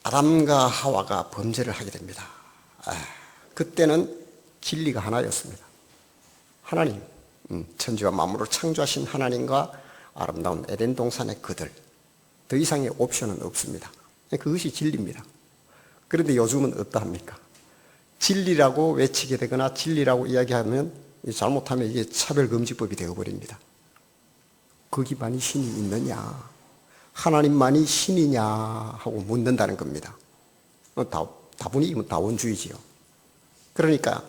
아담과 하와가 범죄를 하게 됩니다. 그때는 진리가 하나였습니다. 하나님, 천지와 만물을 창조하신 하나님과 아름다운 에덴 동산의 그들, 더 이상의 옵션은 없습니다. 그것이 진리입니다. 그런데 요즘은 어떠합니까? 진리라고 외치게 되거나 진리라고 이야기하면 잘못하면 이게 차별금지법이 되어버립니다. 거기만이 신이 있느냐, 하나님만이 신이냐 하고 묻는다는 겁니다. 다분히 다원주의지요. 그러니까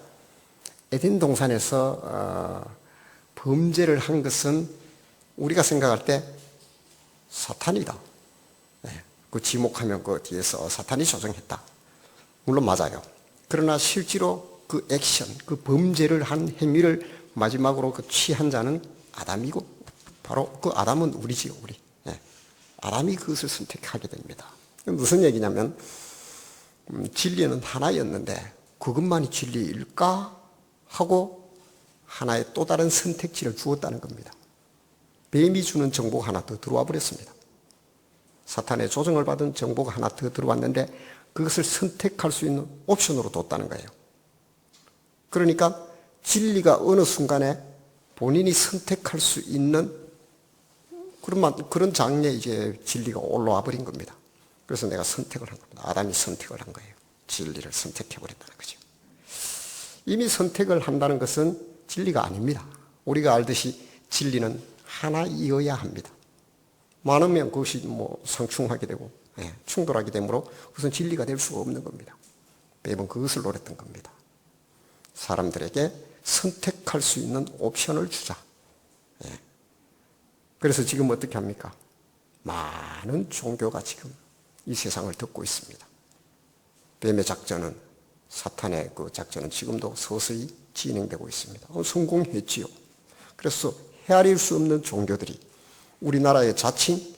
에덴 동산에서 범죄를 한 것은 우리가 생각할 때 사탄이다. 그 지목하면 그 뒤에서 사탄이 조정했다. 물론 맞아요. 그러나 실제로 그 액션, 그 범죄를 한 행위를 마지막으로 그 취한 자는 아담이고, 바로 그 아담은 우리지요, 우리. 아담이 그것을 선택하게 됩니다. 무슨 얘기냐면, 진리는 하나였는데 그것만이 진리일까 하고 하나의 또 다른 선택지를 주었다는 겁니다. 뱀이 주는 정보가 하나 더 들어와 버렸습니다. 사탄의 조정을 받은 정보가 하나 더 들어왔는데 그것을 선택할 수 있는 옵션으로 뒀다는 거예요. 그러니까 진리가 어느 순간에 본인이 선택할 수 있는 그런 장르에 이제 진리가 올라와 버린 겁니다. 그래서 내가 선택을 한 겁니다. 아담이 선택을 한 거예요. 진리를 선택해 버렸다는 거죠. 이미 선택을 한다는 것은 진리가 아닙니다. 우리가 알듯이 진리는 하나이어야 합니다. 많으면 그것이 상충하게 되고 충돌하게 되므로 그것은 진리가 될 수가 없는 겁니다. 뱀은 그것을 노렸던 겁니다. 사람들에게 선택할 수 있는 옵션을 주자. 그래서 지금 어떻게 합니까? 많은 종교가 지금 이 세상을 덮고 있습니다. 뱀의 작전은, 사탄의 그 작전은 지금도 서서히 진행되고 있습니다. 성공했지요. 그래서 헤아릴 수 없는 종교들이 우리나라의 자칭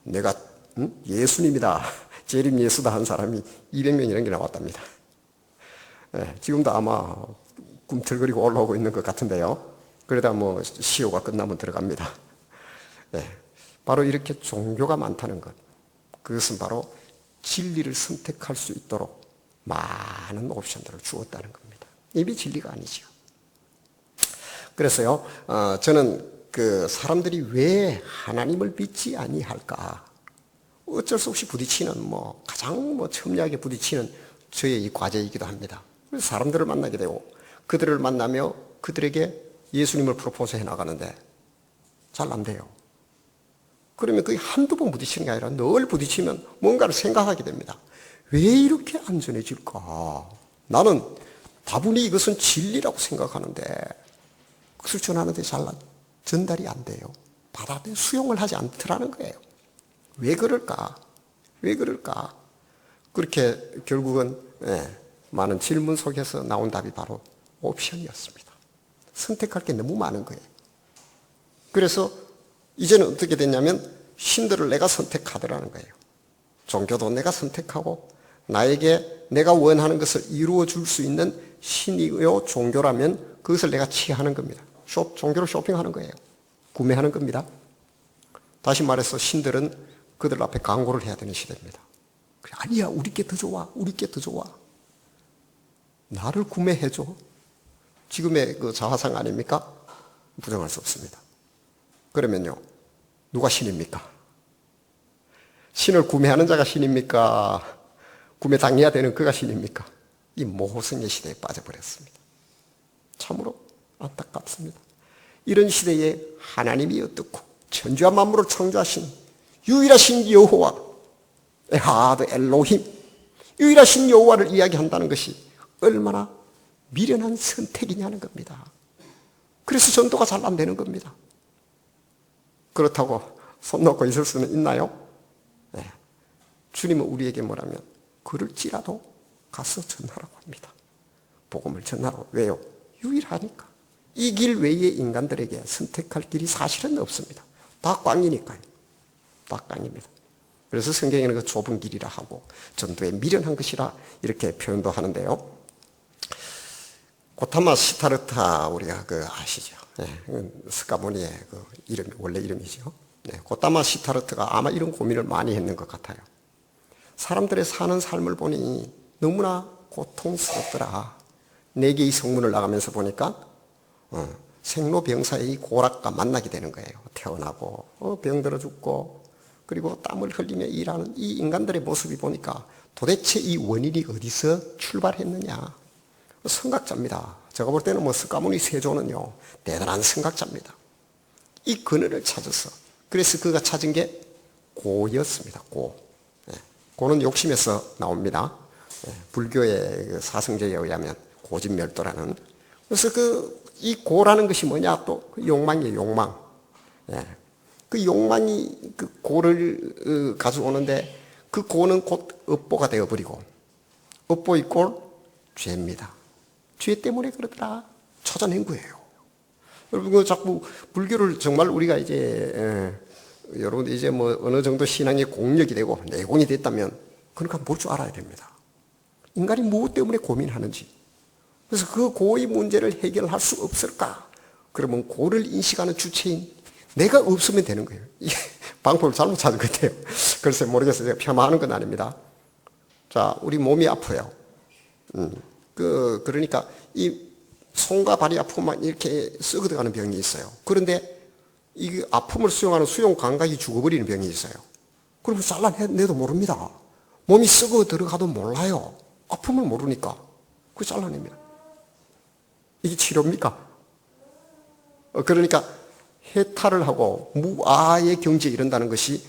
내가 예수님이다, 재림 예수다 한 사람이 200명 이런 게 나왔답니다. 지금도 아마 꿈틀거리고 올라오고 있는 것 같은데요. 그러다 시효가 끝나면 들어갑니다. 바로 이렇게 종교가 많다는 것, 그것은 바로 진리를 선택할 수 있도록 많은 옵션들을 주었다는 겁니다. 이미 진리가 아니죠. 그래서요, 저는 그 사람들이 왜 하나님을 믿지 아니할까? 어쩔 수 없이 부딪히는 가장 첨예하게 부딪히는 저의 이 과제이기도 합니다. 그래서 사람들을 만나게 되고 그들을 만나며 그들에게 예수님을 프로포즈 해 나가는데 잘 안 돼요. 그러면 그게 한두 번 부딪히는 게 아니라 늘 부딪히면 뭔가를 생각하게 됩니다. 왜 이렇게 안전해질까? 나는 다분히 이것은 진리라고 생각하는데 그것을 전하는데 잘 전달이 안 돼요. 받아들여 수용을 하지 않더라는 거예요. 왜 그럴까? 왜 그럴까? 그렇게 결국은 많은 질문 속에서 나온 답이 바로 옵션이었습니다. 선택할 게 너무 많은 거예요. 그래서 이제는 어떻게 됐냐면 신들을 내가 선택하더라는 거예요. 종교도 내가 선택하고 나에게 내가 원하는 것을 이루어 줄 수 있는 신이요 종교라면 그것을 내가 취하는 겁니다. 종교를 쇼핑하는 거예요. 구매하는 겁니다. 다시 말해서 신들은 그들 앞에 광고를 해야 되는 시대입니다. 아니야, 우리 게 더 좋아, 우리 게 더 좋아. 나를 구매해줘. 지금의 그 자화상 아닙니까? 부정할 수 없습니다. 그러면요, 누가 신입니까? 신을 구매하는 자가 신입니까? 구매당해야 되는 그가 신입니까? 이 모호성의 시대에 빠져버렸습니다. 참으로 안타깝습니다. 이런 시대에 하나님이 어떻고 천지와 만물을 창조하신 유일하신 여호와, 에하드 엘로힘, 유일하신 여호와를 이야기한다는 것이 얼마나 미련한 선택이냐는 겁니다. 그래서 전도가 잘 안 되는 겁니다. 그렇다고 손 놓고 있을 수는 있나요? 주님은 우리에게 뭐라면 그럴지라도 가서 전하라고 합니다. 복음을 전하라고. 왜요? 유일하니까. 이 길 외에 인간들에게 선택할 길이 사실은 없습니다. 다 꽝이니까요. 다 꽝입니다. 그래서 성경에는 그 좁은 길이라 하고 전도에 미련한 것이라 이렇게 표현도 하는데요. 고타마 시타르타 우리가 아시죠? 스카모니의 그 이름, 원래 이름이죠. 고타마 시타르트가 아마 이런 고민을 많이 했는 것 같아요. 사람들의 사는 삶을 보니 너무나 고통스럽더라. 4개의 성문을 나가면서 보니까 생로병사의 이 고락과 만나게 되는 거예요. 태어나고 병들어 죽고 그리고 땀을 흘리며 일하는 이 인간들의 모습이 보니까 도대체 이 원인이 어디서 출발했느냐. 성각자입니다. 제가 볼 때는 스가모니 세조는요, 대단한 성각자입니다. 이 근원을 찾아서, 그래서 그가 찾은 게 고였습니다. 고. 고는 욕심에서 나옵니다. 불교의 사성제에 의하면 고진멸도라는. 그래서 이 고라는 것이 뭐냐, 또 욕망이에요, 욕망. 그 욕망이 그 고를 가져오는데 그 고는 곧 업보가 되어버리고, 업보 이꼴 죄입니다. 죄 때문에 그러더라. 초자행구예요. 여러분, 자꾸 불교를 정말 우리가 이제, 여러분들 이제 어느 정도 신앙의 공력이 되고 내공이 됐다면, 그러니까 뭘 줄 알아야 됩니다. 인간이 무엇 때문에 고민하는지. 그래서 그 고의 문제를 해결할 수 없을까? 그러면 고를 인식하는 주체인 내가 없으면 되는 거예요. 이게 방법을 잘못 찾은 것 같아요. 글쎄 모르겠어요. 제가 폄하하는 건 아닙니다. 자, 우리 몸이 아파요. 그러니까 이 손과 발이 아프면 이렇게 썩어들어가는 병이 있어요. 그런데 이 아픔을 수용하는 수용 감각이 죽어버리는 병이 있어요. 그러면 잘라내도 모릅니다. 몸이 썩어 들어가도 몰라요. 아픔을 모르니까. 그거 잘라냅니다. 이게 치료입니까? 그러니까 해탈을 하고 무아의 경지에 이른다는 것이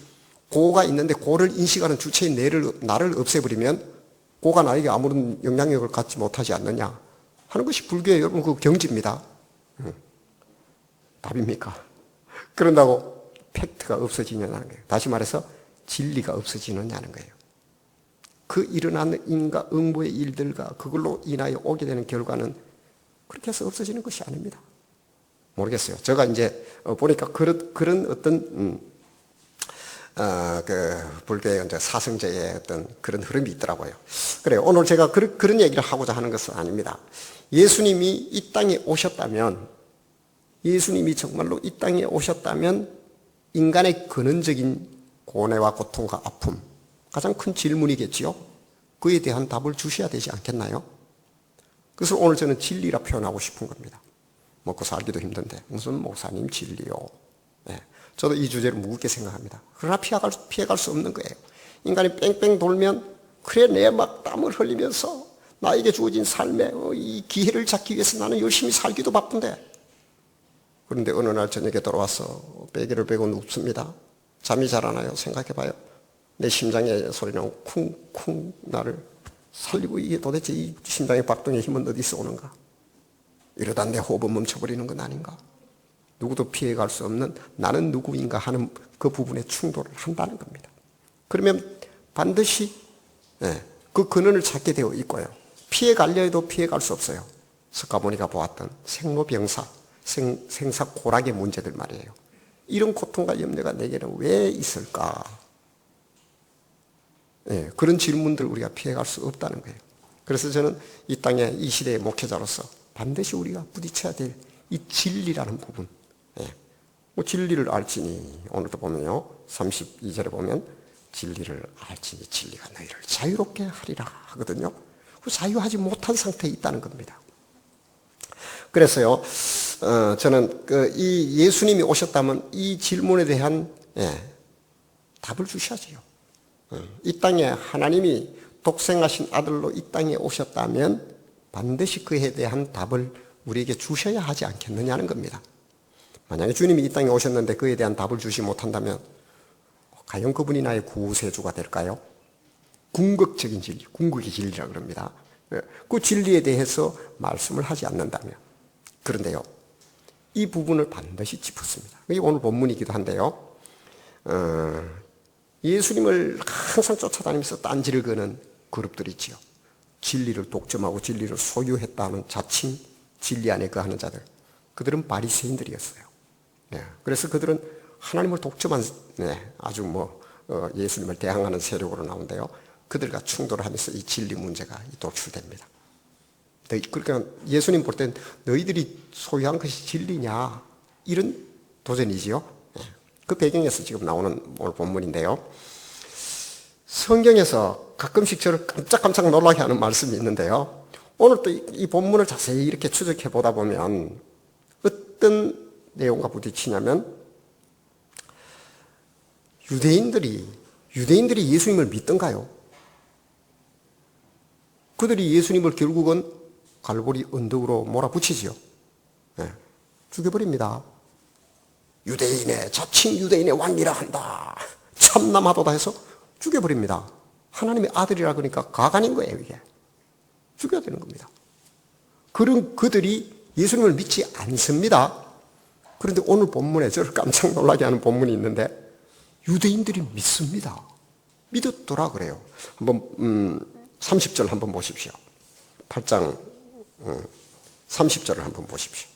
고가 있는데 고를 인식하는 주체인 나를 없애버리면 고가 나에게 아무런 영향력을 갖지 못하지 않느냐 하는 것이 불교의 여러분 그 경지입니다. 답입니까? 그런다고 팩트가 없어지느냐는 거예요. 다시 말해서 진리가 없어지느냐는 거예요. 그 일어나는 인과 응보의 일들과 그걸로 인하여 오게 되는 결과는 그렇게 해서 없어지는 것이 아닙니다. 모르겠어요. 제가 이제 보니까 그런 어떤 불교의 이제 사성제의 어떤 그런 흐름이 있더라고요. 그래요. 오늘 제가 그런 얘기를 하고자 하는 것은 아닙니다. 예수님이 이 땅에 오셨다면, 예수님이 정말로 이 땅에 오셨다면 인간의 근원적인 고뇌와 고통과 아픔, 가장 큰 질문이겠지요. 그에 대한 답을 주셔야 되지 않겠나요? 그래서 오늘 저는 진리라 표현하고 싶은 겁니다. 먹고 살기도 힘든데 무슨 목사님 진리요. 저도 이 주제를 무겁게 생각합니다. 그러나 피해갈 수 없는 거예요. 인간이 뺑뺑 돌면 그래 내 막 땀을 흘리면서 나에게 주어진 삶의 이 기회를 잡기 위해서 나는 열심히 살기도 바쁜데, 그런데 어느 날 저녁에 돌아와서 베개를 베고 눕습니다. 잠이 잘 안 와요. 생각해봐요. 내 심장의 소리는 쿵쿵 나를 살리고, 이게 도대체 이 심장의 박동의 힘은 어디서 오는가? 이러다 내 호흡은 멈춰버리는 건 아닌가? 누구도 피해갈 수 없는 나는 누구인가 하는 그 부분에 충돌을 한다는 겁니다. 그러면 반드시 그 근원을 찾게 되어 있고요. 피해가려 해도 피해갈 수 없어요. 석가모니가 보았던 생로병사, 생사고락의 문제들 말이에요. 이런 고통과 염려가 내게는 왜 있을까? 그런 질문들 우리가 피해갈 수 없다는 거예요. 그래서 저는 이 땅에 이 시대의 목회자로서 반드시 우리가 부딪혀야 될 이 진리라는 부분. 진리를 알지니, 오늘도 보면요, 32절에 보면 진리를 알지니 진리가 너희를 자유롭게 하리라 하거든요. 그 자유하지 못한 상태에 있다는 겁니다. 그래서요, 저는 이 예수님이 오셨다면 이 질문에 대한 답을 주셔야지요. 이 땅에 하나님이 독생하신 아들로 이 땅에 오셨다면 반드시 그에 대한 답을 우리에게 주셔야 하지 않겠느냐는 겁니다. 만약에 주님이 이 땅에 오셨는데 그에 대한 답을 주시 못한다면 과연 그분이 나의 구세주가 될까요? 궁극적인 진리, 궁극의 진리라 그럽니다. 그 진리에 대해서 말씀을 하지 않는다면. 그런데요, 이 부분을 반드시 짚었습니다. 이게 오늘 본문이기도 한데요, 예수님을 항상 쫓아다니면서 딴지를 거는 그룹들이 있지요. 진리를 독점하고 진리를 소유했다는 자칭 진리 안에 거하는 자들. 그들은 바리새인들이었어요. 그래서 그들은 하나님을 독점한 아주 예수님을 대항하는 세력으로 나오는데요. 그들과 충돌을 하면서 이 진리 문제가 도출됩니다. 그러니까 예수님 볼 땐 너희들이 소유한 것이 진리냐, 이런 도전이지요. 그 배경에서 지금 나오는 오늘 본문인데요. 성경에서 가끔씩 저를 깜짝깜짝 놀라게 하는 말씀이 있는데요. 오늘 또 이 본문을 자세히 이렇게 추적해 보다 보면 어떤 내용과 부딪히냐면 유대인들이 예수님을 믿던가요? 그들이 예수님을 결국은 갈보리 언덕으로 몰아붙이지요. 네, 죽여버립니다. 자칭 유대인의 왕이라 한다. 참남하도다 해서 죽여버립니다. 하나님의 아들이라 그러니까 가관인 거예요, 이게. 죽여야 되는 겁니다. 그런 그들이 예수님을 믿지 않습니다. 그런데 오늘 본문에 저를 깜짝 놀라게 하는 본문이 있는데 유대인들이 믿습니다. 믿었더라 그래요. 한번 30절 한번 보십시오. 8장 30절을 한번 보십시오.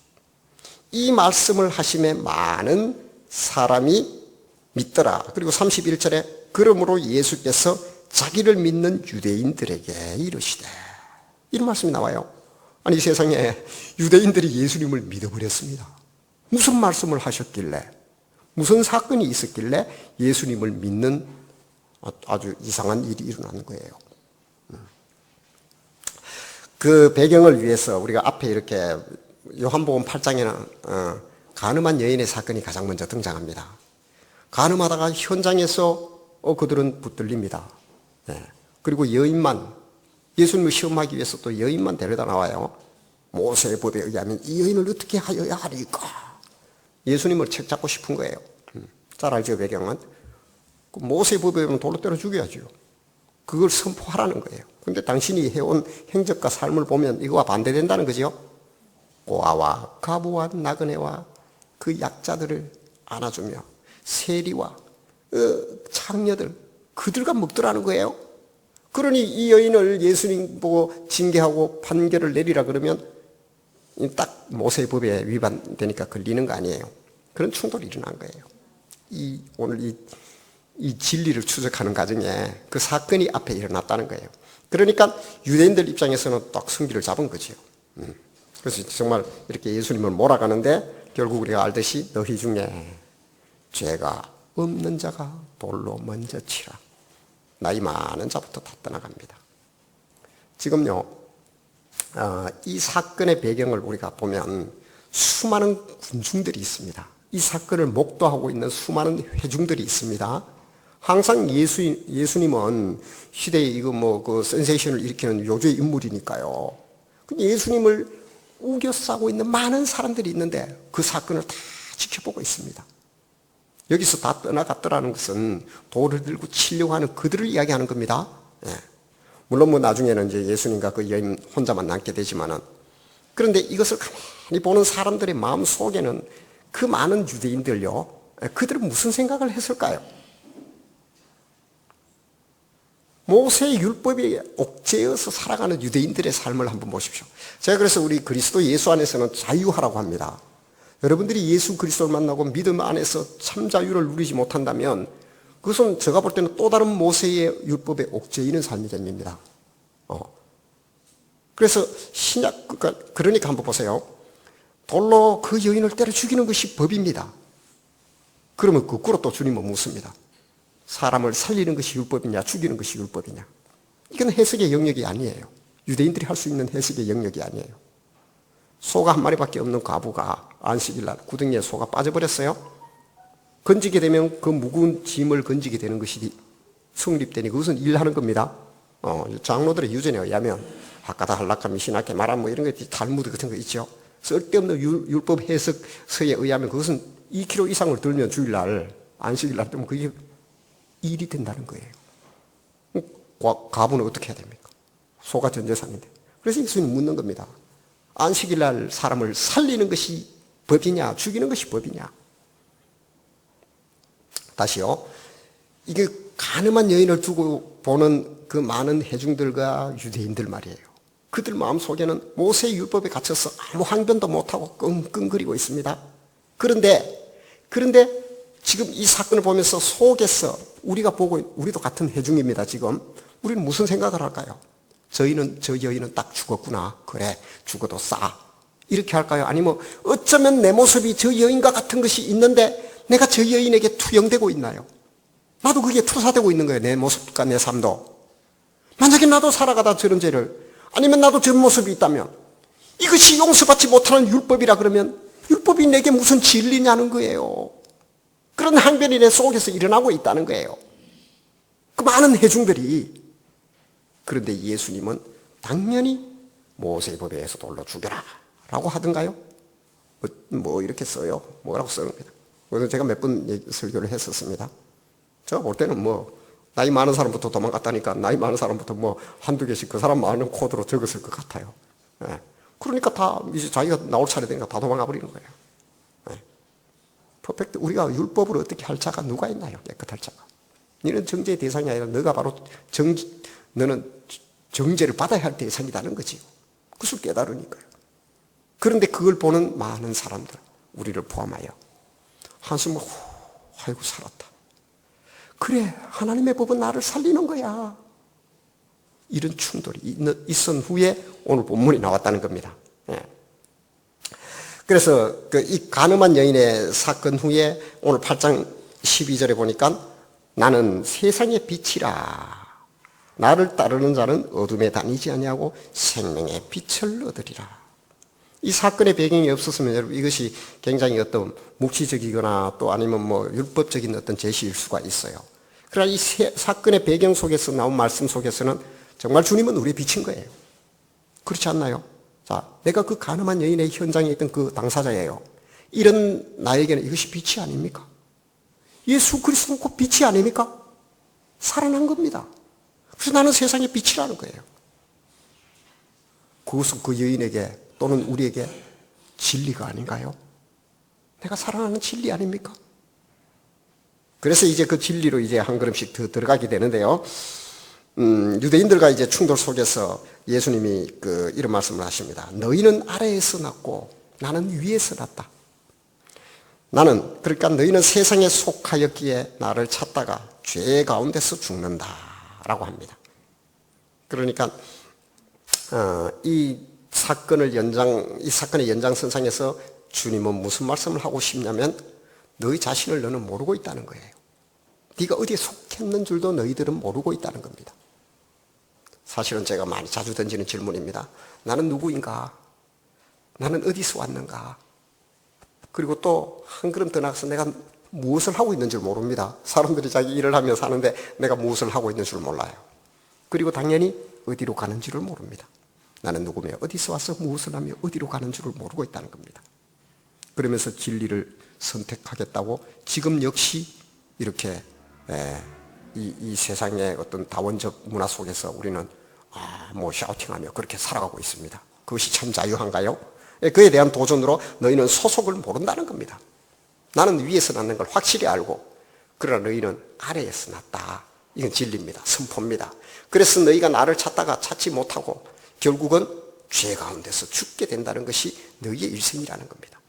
이 말씀을 하심에 많은 사람이 믿더라. 그리고 31절에 그러므로 예수께서 자기를 믿는 유대인들에게 이르시되, 이런 말씀이 나와요. 아니, 세상에 유대인들이 예수님을 믿어버렸습니다. 무슨 말씀을 하셨길래, 무슨 사건이 있었길래 예수님을 믿는 아주 이상한 일이 일어나는 거예요. 그 배경을 위해서 우리가 앞에 이렇게 요한복음 8장에는 간음한 여인의 사건이 가장 먼저 등장합니다. 간음하다가 현장에서 그들은 붙들립니다. 네. 그리고 여인만, 예수님을 시험하기 위해서 또 여인만 데려다 나와요. 모세의 법에 의하면 이 여인을 어떻게 하여야 하리까? 예수님을 책잡고 싶은 거예요. 잘 알죠, 배경은? 모세의 법에 의하면 돌로 때려 죽여야죠. 그걸 선포하라는 거예요. 그런데 당신이 해온 행적과 삶을 보면 이거와 반대된다는 거죠. 고아와 가부와 나그네와 그 약자들을 안아주며 세리와 창녀들, 그들과 먹더라는 거예요. 그러니 이 여인을 예수님 보고 징계하고 판결을 내리라 그러면 딱 모세의 법에 위반되니까 걸리는 거 아니에요. 그런 충돌이 일어난 거예요. 오늘 이 진리를 추적하는 과정에 그 사건이 앞에 일어났다는 거예요. 그러니까 유대인들 입장에서는 딱 승기를 잡은 거죠. 그래서 정말 이렇게 예수님을 몰아가는데 결국 우리가 알듯이 너희 중에 죄가 없는 자가 돌로 먼저 치라. 나이 많은 자부터 다 떠나갑니다. 지금요, 이 사건의 배경을 우리가 보면 수많은 군중들이 있습니다. 이 사건을 목도하고 있는 수많은 회중들이 있습니다. 항상 예수님은 시대에 그 센세이션을 일으키는 요주의 인물이니까요. 예수님을 우겨싸고 있는 많은 사람들이 있는데 그 사건을 다 지켜보고 있습니다. 여기서 다 떠나갔더라는 것은 돌을 들고 치려고 하는 그들을 이야기하는 겁니다. 예. 물론 나중에는 이제 예수님과 그 여인 혼자만 남게 되지만은, 그런데 이것을 가만히 보는 사람들의 마음 속에는 그 많은 유대인들요, 그들은 무슨 생각을 했을까요? 모세의 율법에 옥죄어서 살아가는 유대인들의 삶을 한번 보십시오. 제가 그래서 우리 그리스도 예수 안에서는 자유하라고 합니다. 여러분들이 예수 그리스도를 만나고 믿음 안에서 참 자유를 누리지 못한다면 그것은 제가 볼 때는 또 다른 모세의 율법에 옥죄이는 삶이 됩니다. 그래서 그러니까 한번 보세요. 돌로 그 여인을 때려 죽이는 것이 법입니다. 그러면 거꾸로 또 주님은 묻습니다. 사람을 살리는 것이 율법이냐, 죽이는 것이 율법이냐. 이건 해석의 영역이 아니에요. 유대인들이 할 수 있는 해석의 영역이 아니에요. 소가 한 마리밖에 없는 과부가 안식일날 구덩이에 소가 빠져버렸어요. 건지게 되면 그 무거운 짐을 건지게 되는 것이 성립되니 그것은 일하는 겁니다. 장로들의 유전에 의하면 하카다 할라카 미시나케 마라 이런 거 탈무드 같은 거 있죠. 쓸데없는 율법 해석서에 의하면 그것은 2kg 이상을 들면 주일날 안식일날 되면 그게 일이 된다는 거예요. 과부는 어떻게 해야 됩니까? 소가 전 재산인데. 그래서 예수님 묻는 겁니다. 안식일날 사람을 살리는 것이 법이냐, 죽이는 것이 법이냐. 다시요. 이게 간음한 여인을 두고 보는 그 많은 회중들과 유대인들 말이에요. 그들 마음속에는 모세의 율법에 갇혀서 아무 항변도 못하고 끙끙거리고 있습니다. 그런데 지금 이 사건을 보면서 속에서 우리가 보고, 우리도 같은 회중입니다, 지금. 우리는 무슨 생각을 할까요? 저 여인은 딱 죽었구나. 그래, 죽어도 싸. 이렇게 할까요? 아니면 어쩌면 내 모습이 저 여인과 같은 것이 있는데 내가 저 여인에게 투영되고 있나요? 나도 그게 투사되고 있는 거예요. 내 모습과 내 삶도. 만약에 나도 살아가다 저런 죄를, 아니면 나도 저런 모습이 있다면 이것이 용서받지 못하는 율법이라 그러면 율법이 내게 무슨 진리냐는 거예요. 그런 항변이 내 속에서 일어나고 있다는 거예요. 그 많은 해중들이. 그런데 예수님은 당연히 모세의 법에 의해서 돌로 죽여라 라고 하던가요? 뭐 이렇게 써요. 뭐라고 쓰는 겁니다. 그래서 제가 몇 번 설교를 했었습니다. 제가 볼 때는 나이 많은 사람부터 도망갔다니까 나이 많은 사람부터 한두 개씩 그 사람 많은 코드로 적었을 것 같아요. 예. 그러니까 다 이제 자기가 나올 차례 되니까 다 도망가 버리는 거예요. 예. 퍼펙트. 우리가 율법으로 어떻게 할 자가 누가 있나요? 깨끗할 자가. 너는 정죄의 대상이 아니라 너가 바로 너는 정죄를 받아야 할 대상이라는 거지요. 그것을 깨달으니까요. 그런데 그걸 보는 많은 사람들, 우리를 포함하여 한숨을 아이고 살았다. 그래, 하나님의 법은 나를 살리는 거야. 이런 충돌이 있은 후에 오늘 본문이 나왔다는 겁니다. 예. 그래서 이 간음한 여인의 사건 후에 오늘 8장 12절에 보니까 나는 세상의 빛이라. 나를 따르는 자는 어둠에 다니지 아니하고 생명의 빛을 얻으리라. 이 사건의 배경이 없었으면 여러분 이것이 굉장히 어떤 묵시적이거나 또 아니면 율법적인 어떤 제시일 수가 있어요. 그러나 이 사건의 배경 속에서 나온 말씀 속에서는 정말 주님은 우리의 빛인 거예요. 그렇지 않나요? 자, 내가 그 가늠한 여인의 현장에 있던 그 당사자예요. 이런 나에게는 이것이 빛이 아닙니까? 예수 그리스도는 곧 빛이 아닙니까? 살아난 겁니다. 그래서 나는 세상의 빛이라는 거예요. 그것은 그 여인에게 또는 우리에게 진리가 아닌가요? 내가 사랑하는 진리 아닙니까? 그래서 이제 그 진리로 이제 한 걸음씩 더 들어가게 되는데요. 유대인들과 이제 충돌 속에서 예수님이 이런 말씀을 하십니다. 너희는 아래에서 났고 나는 위에서 났다. 그러니까 너희는 세상에 속하였기에 나를 찾다가 죄 가운데서 죽는다라고 합니다. 그러니까 이 사건의 연장선상에서 주님은 무슨 말씀을 하고 싶냐면 너희 자신을 너는 모르고 있다는 거예요. 네가 어디에 속했는 줄도 너희들은 모르고 있다는 겁니다. 사실은 제가 자주 던지는 질문입니다. 나는 누구인가? 나는 어디서 왔는가? 그리고 또 한 걸음 더 나가서 내가 무엇을 하고 있는 줄 모릅니다. 사람들이 자기 일을 하며 사는데 내가 무엇을 하고 있는 줄 몰라요. 그리고 당연히 어디로 가는지를 모릅니다. 나는 누구며 어디서 와서 무엇을 하며 어디로 가는 줄을 모르고 있다는 겁니다. 그러면서 진리를 선택하겠다고 지금 역시 이렇게 이 세상의 어떤 다원적 문화 속에서 우리는 샤우팅하며 그렇게 살아가고 있습니다. 그것이 참 자유한가요? 그에 대한 도전으로 너희는 소속을 모른다는 겁니다. 나는 위에서 났는 걸 확실히 알고 그러나 너희는 아래에서 났다. 이건 진리입니다. 선포입니다. 그래서 너희가 나를 찾다가 찾지 못하고 결국은 죄 가운데서 죽게 된다는 것이 너희의 일생이라는 겁니다.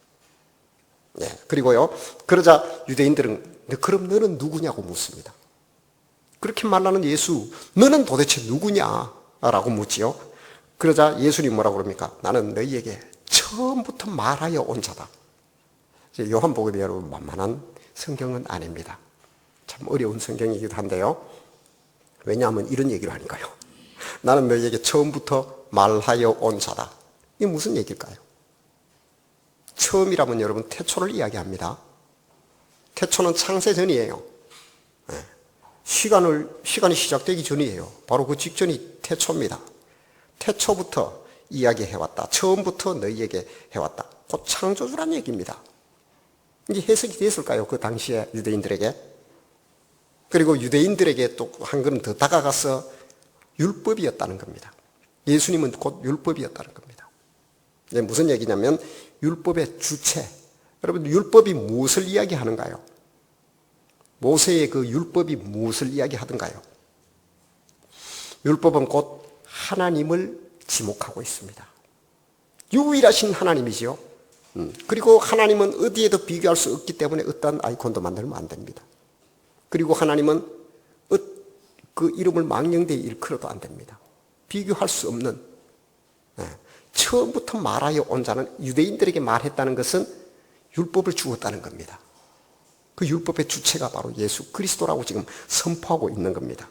네, 그리고요. 그러자 유대인들은 그럼 너는 누구냐고 묻습니다. 그렇게 말하는 예수, 너는 도대체 누구냐? 라고 묻지요. 그러자 예수님 뭐라고 그럽니까? 나는 너희에게 처음부터 말하여 온 자다. 요한복음이 여러분 만만한 성경은 아닙니다. 참 어려운 성경이기도 한데요. 왜냐하면 이런 얘기를 하니까요. 나는 너희에게 처음부터 말하여 온 자다. 이게 무슨 얘기일까요? 처음이라면 여러분 태초를 이야기합니다. 태초는 창세 전이에요. 시간이 시작되기 전이에요. 바로 그 직전이 태초입니다. 태초부터 이야기해왔다. 처음부터 너희에게 해왔다. 곧 창조주란 얘기입니다. 이게 해석이 됐을까요? 그 당시에 유대인들에게. 그리고 유대인들에게 또 한 걸음 더 다가가서 율법이었다는 겁니다. 예수님은 곧 율법이었다는 겁니다. 이게 무슨 얘기냐면 율법의 주체. 여러분 율법이 무엇을 이야기하는가요? 모세의 그 율법이 무엇을 이야기하던가요? 율법은 곧 하나님을 지목하고 있습니다. 유일하신 하나님이지요. 그리고 하나님은 어디에도 비교할 수 없기 때문에 어떠한 아이콘도 만들면 안 됩니다. 그리고 하나님은 그 이름을 망령되이 일컬어도 안 됩니다. 비교할 수 없는 처음부터 말하여 온 자는 유대인들에게 말했다는 것은 율법을 주었다는 겁니다. 그 율법의 주체가 바로 예수 그리스도라고 지금 선포하고 있는 겁니다.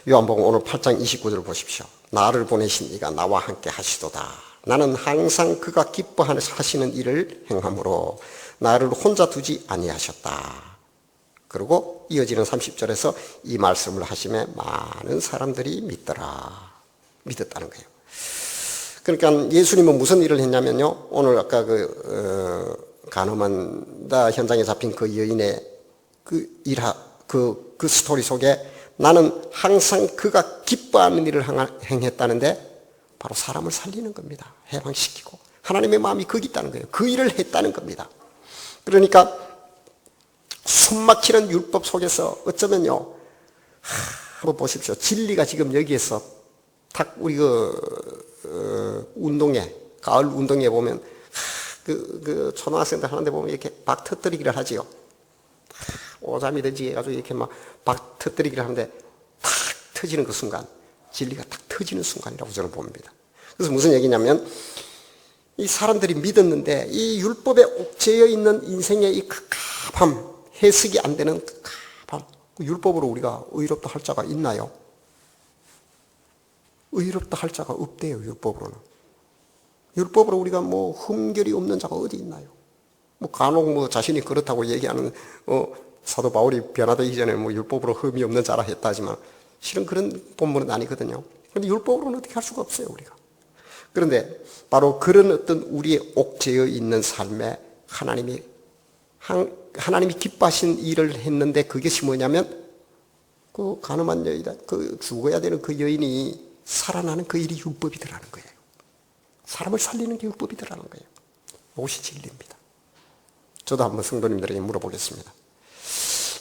요한복음 오늘 8장 29절 보십시오. 나를 보내신 이가 나와 함께 하시도다. 나는 항상 그가 기뻐하시는 일을 행함으로 나를 혼자 두지 아니하셨다. 그리고 이어지는 30절에서 이 말씀을 하시며 많은 사람들이 믿었다는 거예요. 그러니까 예수님은 무슨 일을 했냐면요. 오늘 아까 가늠한 현장에 잡힌 그 여인의 그 스토리 속에 나는 항상 그가 기뻐하는 일을 행했다는데 바로 사람을 살리는 겁니다. 해방시키고 하나님의 마음이 거기 있다는 거예요. 그 일을 했다는 겁니다. 그러니까 숨막히는 율법 속에서 어쩌면요, 한번 보십시오. 진리가 지금 여기에서 딱 우리 운동회, 가을 운동회 보면 초등학생들 하는데 보면 이렇게 박 터뜨리기를 하지요. 오자미든지 해가지고 이렇게 막 박 터뜨리기를 하는데 탁 터지는 그 순간, 진리가 탁 터지는 순간이라고 저는 봅니다. 그래서 무슨 얘기냐면, 이 사람들이 믿었는데 이 율법에 옥죄어 있는 인생의 이 갑갑함, 해석이 안 되는 갑갑함, 율법으로 우리가 의롭다 할 자가 있나요? 의롭다 할 자가 없대요. 율법으로는. 율법으로 우리가 흠결이 없는 자가 어디 있나요? 간혹 자신이 그렇다고 얘기하는 사도 바울이 변화되기 전에 율법으로 흠이 없는 자라 했다지만 실은 그런 본문은 아니거든요. 그런데 율법으로는 어떻게 할 수가 없어요, 우리가. 그런데 바로 그런 어떤 우리의 옥죄어 있는 삶에 하나님이 기뻐하신 일을 했는데 그것이 뭐냐면 그 가늠한 여인이다, 죽어야 되는 그 여인이 살아나는 그 일이 율법이더라는 거예요. 사람을 살리는 게 율법이더라는 거예요. 이것이 진리입니다. 저도 한번 성도님들에게 물어보겠습니다.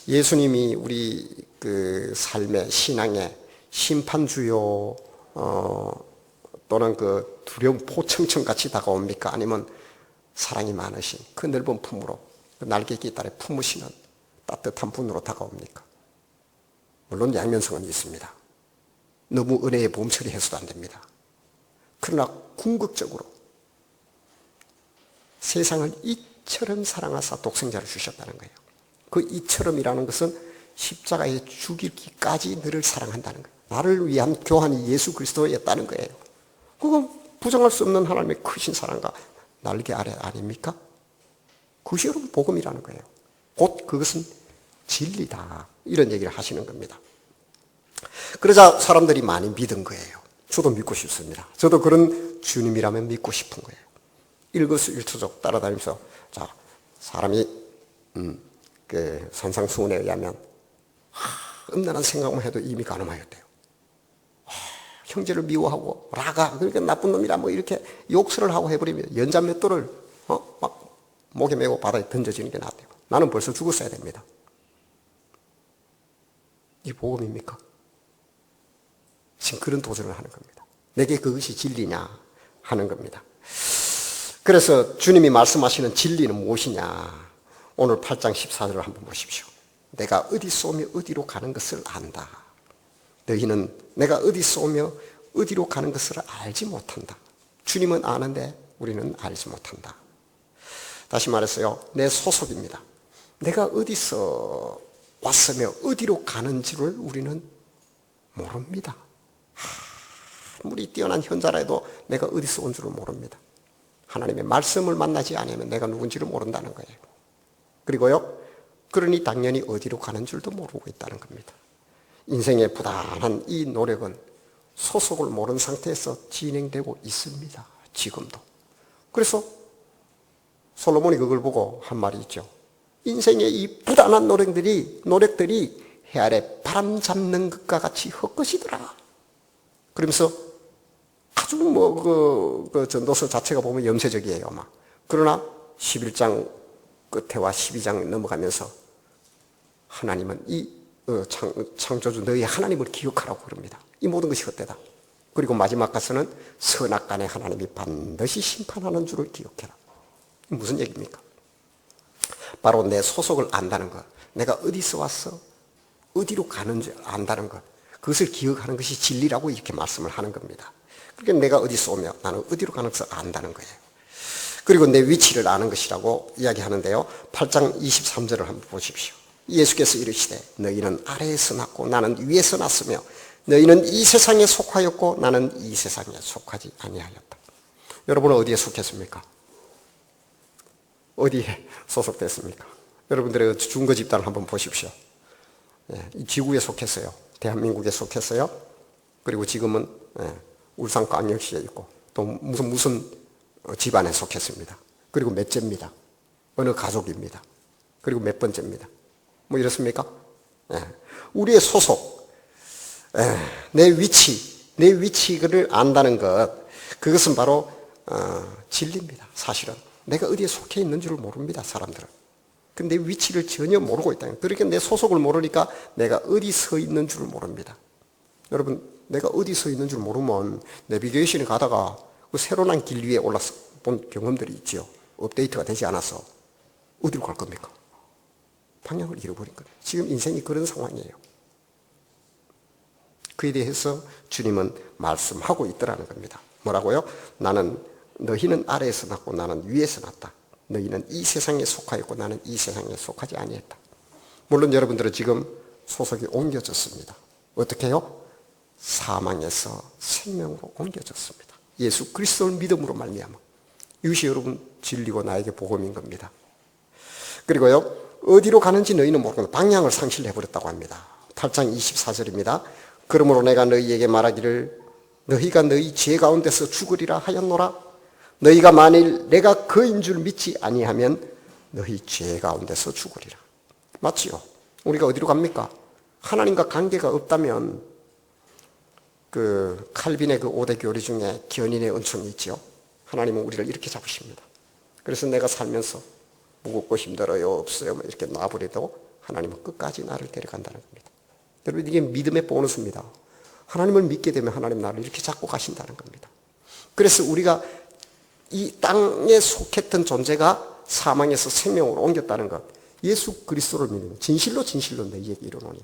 예수님이 우리 그 삶의 신앙의 심판주요 또는 그 두려움 포청청 같이 다가옵니까? 아니면 사랑이 많으신 그 넓은 품으로 그 날개 깃달에 품으시는 따뜻한 분으로 다가옵니까? 물론 양면성은 있습니다. 너무 은혜에 몸처리해서도 안 됩니다. 그러나 궁극적으로 세상을 이처럼 사랑하사 독생자를 주셨다는 거예요. 그 이처럼이라는 것은 십자가에 죽이기까지 너를 사랑한다는 거예요. 나를 위한 교환이 예수 그리스도였다는 거예요. 그건 부정할 수 없는 하나님의 크신 사랑과 날개 아래 아닙니까? 그것이 여러분 복음이라는 거예요. 곧 그것은 진리다. 이런 얘기를 하시는 겁니다. 그러자 사람들이 많이 믿은 거예요. 저도 믿고 싶습니다. 저도 그런 주님이라면 믿고 싶은 거예요. 일거수일투족 따라다니면서 사람이 그 산상수훈에 의하면 음란한 생각만 해도 이미 가늠하였대요. 형제를 미워하고 라가 그러니까 나쁜 놈이라 이렇게 욕설을 하고 해버리면 연자 몇 돌을 막 목에 메고 바다에 던져지는 게 낫대요. 나는 벌써 죽었어야 됩니다. 이 복음입니까? 지금 그런 도전을 하는 겁니다. 내게 그것이 진리냐 하는 겁니다. 그래서 주님이 말씀하시는 진리는 무엇이냐? 오늘 8장 14절을 한번 보십시오. 내가 어디 쏘며 어디로 가는 것을 안다. 너희는 내가 어디 쏘며 어디로 가는 것을 알지 못한다. 주님은 아는데 우리는 알지 못한다. 다시 말해서요, 내 소속입니다. 내가 어디서 왔으며 어디로 가는지를 우리는 모릅니다. 아무리 뛰어난 현자라 해도 내가 어디서 온 줄을 모릅니다. 하나님의 말씀을 만나지 않으면 내가 누군지를 모른다는 거예요. 그리고요, 그러니 당연히 어디로 가는 줄도 모르고 있다는 겁니다. 인생의 부단한 이 노력은 소속을 모르는 상태에서 진행되고 있습니다. 지금도. 그래서 솔로몬이 그걸 보고 한 말이 있죠. 인생의 이 부단한 노력들이 해 아래 바람 잡는 것과 같이 헛것이더라. 그러면서 아주 그 전도서 자체가 보면 염세적이에요, 막. 그러나 11장 끝에와 12장 넘어가면서 하나님은 이 창조주 너희 하나님을 기억하라고 그럽니다. 이 모든 것이 헛되다. 그리고 마지막 가서는 선악간에 하나님이 반드시 심판하는 줄을 기억해라. 무슨 얘기입니까? 바로 내 소속을 안다는 것, 내가 어디서 왔어, 어디로 가는지 안다는 것, 그것을 기억하는 것이 진리라고 이렇게 말씀을 하는 겁니다. 그러니까 내가 어디서 오며 나는 어디로 가는 것을 안다는 거예요. 그리고 내 위치를 아는 것이라고 이야기하는데요. 8장 23절을 한번 보십시오. 예수께서 이르시되 너희는 아래에서 났고 나는 위에서 났으며 너희는 이 세상에 속하였고 나는 이 세상에 속하지 아니하였다. 여러분은 어디에 속했습니까? 어디에 소속됐습니까? 여러분들의 중거 집단을 한번 보십시오. 이 지구에 속했어요. 대한민국에 속했어요. 그리고 지금은 울산광역시에 있고 또 무슨 집안에 속했습니다. 그리고 몇 째입니다. 어느 가족입니다. 그리고 몇 번째입니다. 뭐 이렇습니까? 우리의 소속, 내 위치를 안다는 그것은 바로 진리입니다. 사실은 내가 어디에 속해 있는 줄 모릅니다. 사람들은. 근데 위치를 전혀 모르고 있다. 그러니까 내 소속을 모르니까 내가 어디 서 있는 줄 모릅니다. 여러분, 내가 어디 서 있는 줄 모르면 내비게이션에 가다가 그 새로 난 길 위에 올라서 본 경험들이 있죠. 업데이트가 되지 않아서 어디로 갈 겁니까? 방향을 잃어버린 거예요. 지금 인생이 그런 상황이에요. 그에 대해서 주님은 말씀하고 있더라는 겁니다. 뭐라고요? 너희는 아래에서 났고 나는 위에서 났다. 너희는 이 세상에 속하였고 나는 이 세상에 속하지 아니했다. 물론 여러분들은 지금 소속이 옮겨졌습니다. 어떻게 해요? 사망에서 생명으로 옮겨졌습니다. 예수 그리스도를 믿음으로 말미암아. 이것이 여러분 진리고 나에게 복음인 겁니다. 그리고요, 어디로 가는지 너희는 모르고 방향을 상실해버렸다고 합니다. 8장 24절입니다. 그러므로 내가 너희에게 말하기를 너희가 너희 죄 가운데서 죽으리라 하였노라. 너희가 만일 내가 그인 줄 믿지 아니하면 너희 죄 가운데서 죽으리라. 맞지요? 우리가 어디로 갑니까? 하나님과 관계가 없다면 그 칼빈의 그 5대 교리 중에 견인의 은총이 있죠. 하나님은 우리를 이렇게 잡으십니다. 그래서 내가 살면서 무겁고 힘들어요, 없어요 이렇게 놔버려도 하나님은 끝까지 나를 데려간다는 겁니다. 여러분, 이게 믿음의 보너스입니다. 하나님을 믿게 되면 하나님 나를 이렇게 잡고 가신다는 겁니다. 그래서 우리가 이 땅에 속했던 존재가 사망에서 생명으로 옮겼다는 것, 예수 그리스도를 믿는, 진실로 너희에게 이르노니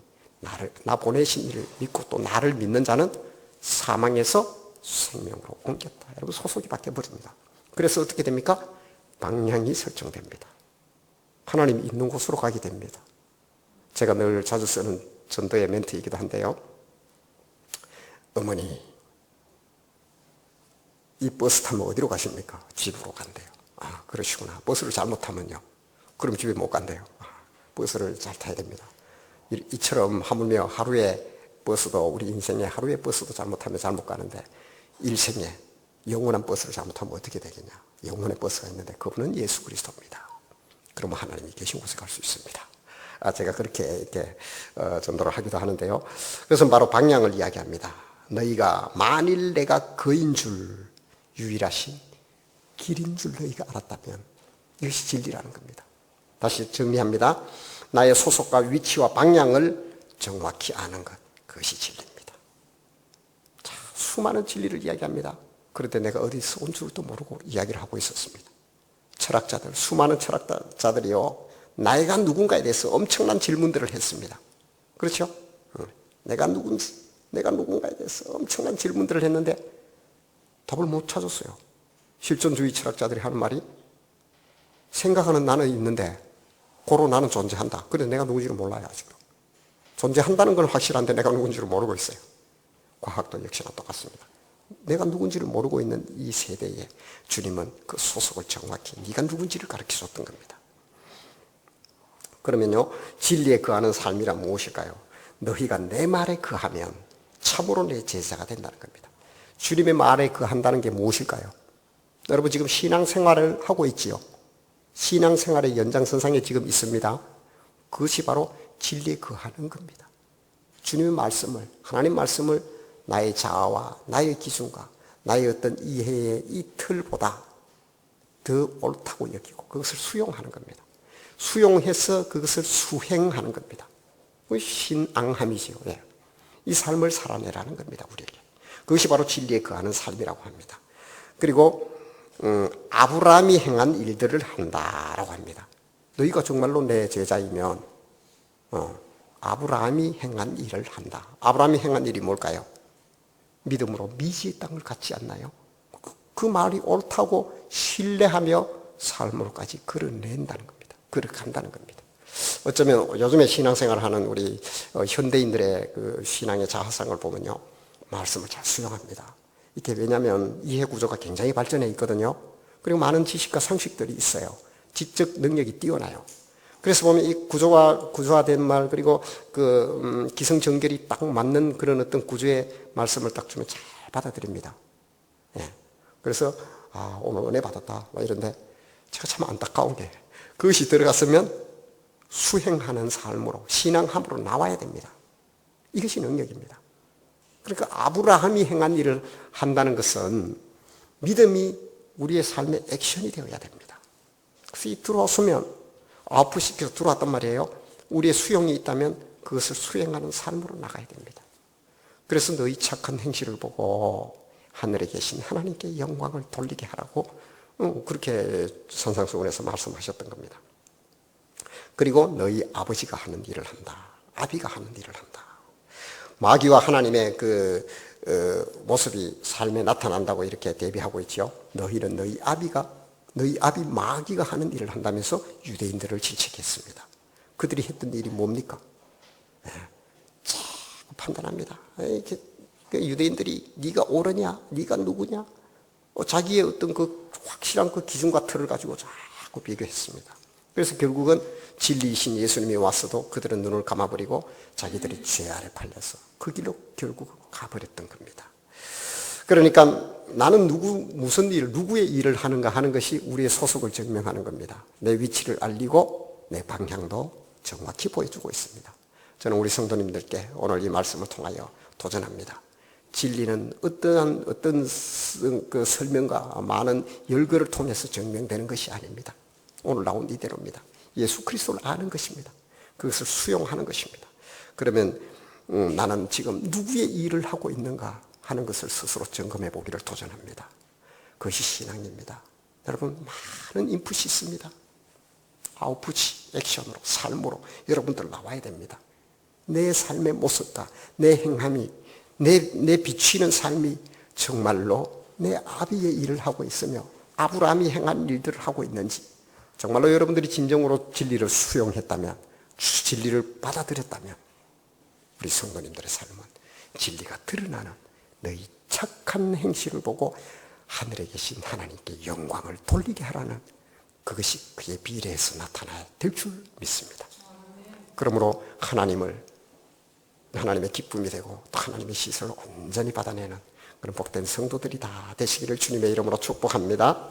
나 보내신 이를 믿고 또 나를 믿는 자는 사망에서 생명으로 옮겼다. 여러분, 소속이 바뀌어버립니다. 그래서 어떻게 됩니까? 방향이 설정됩니다. 하나님이 있는 곳으로 가게 됩니다. 제가 늘 자주 쓰는 전도의 멘트이기도 한데요. 어머니, 이 버스 타면 어디로 가십니까? 집으로 간대요. 아, 그러시구나. 버스를 잘못 타면요? 그럼 집에 못 간대요. 아, 버스를 잘 타야 됩니다. 이처럼 하물며 하루에 버스도, 우리 인생에 하루의 버스도 잘못하면 잘못 가는데 일생에 영원한 버스를 잘못하면 어떻게 되겠냐? 영원의 버스가 있는데 그분은 예수 그리스도입니다. 그러면 하나님이 계신 곳에 갈 수 있습니다. 제가 그렇게 이렇게 전도를 하기도 하는데요. 그래서 바로 방향을 이야기합니다. 너희가 만일 내가 그인 줄, 유일하신 길인 줄 너희가 알았다면 이것이 진리라는 겁니다. 다시 정리합니다. 나의 소속과 위치와 방향을 정확히 아는 것, 그것이 진리입니다. 자, 수많은 진리를 이야기합니다. 그런데 내가 어디서 온 줄도 모르고 이야기를 하고 있었습니다. 철학자들, 수많은 철학자들이요, 나이가 누군가에 대해서 엄청난 질문들을 했습니다. 그렇죠? 내가 누군지, 내가 누군가에 대해서 엄청난 질문들을 했는데 답을 못 찾았어요. 실존주의 철학자들이 하는 말이, 생각하는 나는 있는데 고로 나는 존재한다. 그런데 내가 누군지를 몰라요. 아직도. 존재한다는 건 확실한데 내가 누군지를 모르고 있어요. 과학도 역시나 똑같습니다. 내가 누군지를 모르고 있는 이 세대에 주님은 그 소속을 정확히 네가 누군지를 가르쳐줬던 겁니다. 그러면요, 진리에 거하는 삶이란 무엇일까요? 너희가 내 말에 거하면 참으로 내 제자가 된다는 겁니다. 주님의 말에 거한다는 게 무엇일까요? 여러분, 지금 신앙생활을 하고 있지요. 신앙생활의 연장선상에 지금 있습니다. 그것이 바로 진리에 거하는 겁니다. 주님의 말씀을, 하나님 말씀을 나의 자아와 나의 기준과 나의 어떤 이해의 이 틀보다 더 옳다고 여기고 그것을 수용하는 겁니다. 수용해서 그것을 수행하는 겁니다. 신앙함이지요. 이 삶을 살아내라는 겁니다, 우리에게. 그것이 바로 진리에 거하는 삶이라고 합니다. 그리고 아브라함이 행한 일들을 한다라고 합니다. 너희가 정말로 내 제자이면 아브라함이 행한 일을 한다. 아브라함이 행한 일이 뭘까요? 믿음으로 미지의 땅을 갖지 않나요? 그 말이 옳다고 신뢰하며 삶으로까지 걸어낸다는 겁니다. 걸어간다는 겁니다. 어쩌면 요즘에 신앙생활하는 우리 현대인들의 그 신앙의 자화상을 보면요, 말씀을 잘 수용합니다. 이게 왜냐하면 이해 구조가 굉장히 발전해 있거든요. 그리고 많은 지식과 상식들이 있어요. 지적 능력이 뛰어나요. 그래서 보면 이 구조화된 말, 그리고 기성정결이 딱 맞는 그런 어떤 구조의 말씀을 딱 주면 잘 받아들입니다. 예. 그래서, 오늘 은혜 받았다. 이런데, 제가 참 안타까운 게, 그것이 들어갔으면 수행하는 삶으로, 신앙함으로 나와야 됩니다. 이것이 능력입니다. 그러니까 아브라함이 행한 일을 한다는 것은 믿음이 우리의 삶의 액션이 되어야 됩니다. 그래서 이 들어왔으면, 아웃풋시켜서 들어왔단 말이에요. 우리의 수용이 있다면 그것을 수행하는 삶으로 나가야 됩니다. 그래서 너희 착한 행실을 보고 하늘에 계신 하나님께 영광을 돌리게 하라고 그렇게 산상수훈에서 말씀하셨던 겁니다. 그리고 너희 아버지가 하는 일을 한다. 아비가 하는 일을 한다. 마귀와 하나님의 모습이 삶에 나타난다고 이렇게 대비하고 있죠. 너희는 너희 아비 마귀가 하는 일을 한다면서 유대인들을 질책했습니다. 그들이 했던 일이 뭡니까? 자꾸 판단합니다. 유대인들이 네가 옳으냐? 네가 누구냐? 자기의 어떤 그 확실한 그 기준과 틀을 가지고 자꾸 비교했습니다. 그래서 결국은 진리이신 예수님이 왔어도 그들은 눈을 감아버리고 자기들이 죄 아래 팔려서 그 길로 결국 가버렸던 겁니다. 그러니까 나는 무슨 일, 누구의 일을 하는가 하는 것이 우리의 소속을 증명하는 겁니다. 내 위치를 알리고 내 방향도 정확히 보여주고 있습니다. 저는 우리 성도님들께 오늘 이 말씀을 통하여 도전합니다. 진리는 어떤 그 설명과 많은 열거를 통해서 증명되는 것이 아닙니다. 오늘 나온 이대로입니다. 예수 그리스도를 아는 것입니다. 그것을 수용하는 것입니다. 그러면 나는 지금 누구의 일을 하고 있는가 하는 것을 스스로 점검해 보기를 도전합니다. 그것이 신앙입니다. 여러분, 많은 인풋이 있습니다. 아웃풋이 액션으로, 삶으로 여러분들 나와야 됩니다. 내 삶의 모습과 내 행함이, 내 비추이는 삶이 정말로 내 아비의 일을 하고 있으며 아브라함이 행한 일들을 하고 있는지, 정말로 여러분들이 진정으로 진리를 수용했다면, 진리를 받아들였다면 우리 성도님들의 삶은 진리가 드러나는 너희 착한 행실을 보고 하늘에 계신 하나님께 영광을 돌리게 하라는 그것이 그의 비례에서 나타나야 될 줄 믿습니다. 그러므로 하나님의 기쁨이 되고 또 하나님의 시선을 온전히 받아내는 그런 복된 성도들이 다 되시기를 주님의 이름으로 축복합니다.